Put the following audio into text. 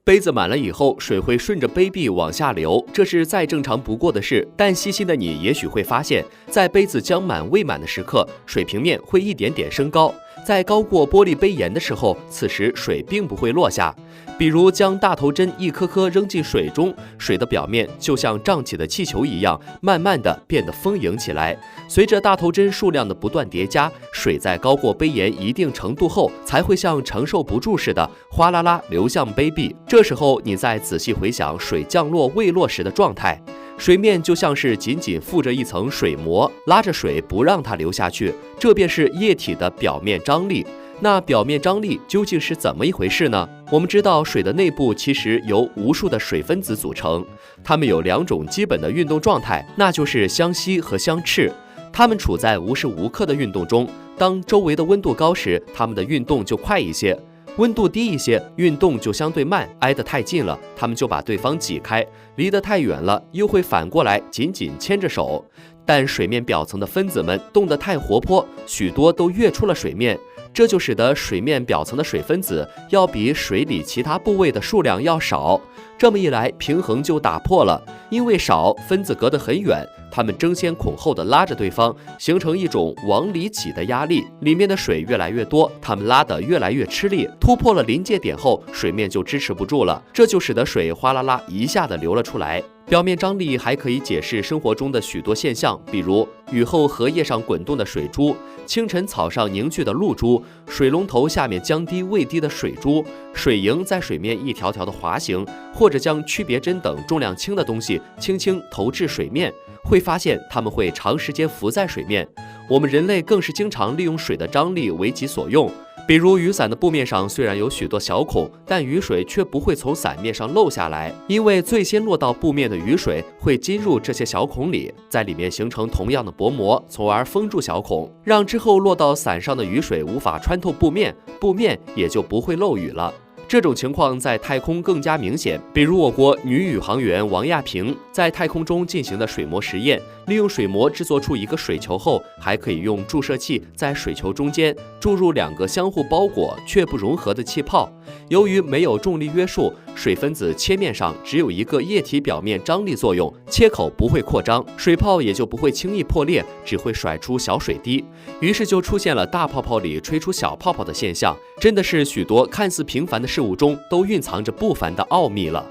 杯子满了以后，水会顺着杯壁往下流，这是再正常不过的事。但细心的你也许会发现，在杯子将满未满的时刻，水平面会一点点升高。在高过玻璃杯沿的时候，此时水并不会落下。比如将大头针一颗颗扔进水中，水的表面就像胀起的气球一样，慢慢的变得丰盈起来。随着大头针数量的不断叠加，水在高过杯沿一定程度后，才会像承受不住似的，哗啦啦流向杯壁。这时候你再仔细回想水降落未落时的状态，水面就像是紧紧附着一层水膜，拉着水不让它流下去，这便是液体的表面张力。那表面张力究竟是怎么一回事呢？我们知道水的内部其实由无数的水分子组成，它们有两种基本的运动状态，那就是相吸和相斥。它们处在无时无刻的运动中，当周围的温度高时，它们的运动就快一些。温度低一些，运动就相对慢，挨得太近了，他们就把对方挤开；离得太远了，又会反过来紧紧牵着手。但水面表层的分子们动得太活泼，许多都跃出了水面，这就使得水面表层的水分子要比水里其他部位的数量要少。这么一来，平衡就打破了，因为少，分子隔得很远，它们争先恐后地拉着对方，形成一种往里挤的压力，里面的水越来越多，它们拉得越来越吃力，突破了临界点后，水面就支持不住了，这就使得水哗啦啦一下子流了出来。表面张力还可以解释生活中的许多现象，比如雨后荷叶上滚动的水珠，清晨草上凝聚的露珠，水龙头下面将滴未滴的水珠，水银在水面一条条的滑行，或者将区别针等重量轻的东西轻轻投掷水面，会发现它们会长时间浮在水面。我们人类更是经常利用水的张力为己所用，比如雨伞的布面上虽然有许多小孔，但雨水却不会从伞面上漏下来，因为最先落到布面的雨水会浸入这些小孔里，在里面形成同样的薄膜，从而封住小孔，让之后落到伞上的雨水无法穿透布面，布面也就不会漏雨了。这种情况在太空更加明显，比如我国女宇航员王亚平在太空中进行的水膜实验，利用水膜制作出一个水球后，还可以用注射器在水球中间注入两个相互包裹却不融合的气泡。由于没有重力约束，水分子切面上只有一个液体表面张力作用，切口不会扩张，水泡也就不会轻易破裂，只会甩出小水滴，于是就出现了大泡泡里吹出小泡泡的现象。真的是许多看似平凡的事物中都蕴藏着不凡的奥秘了。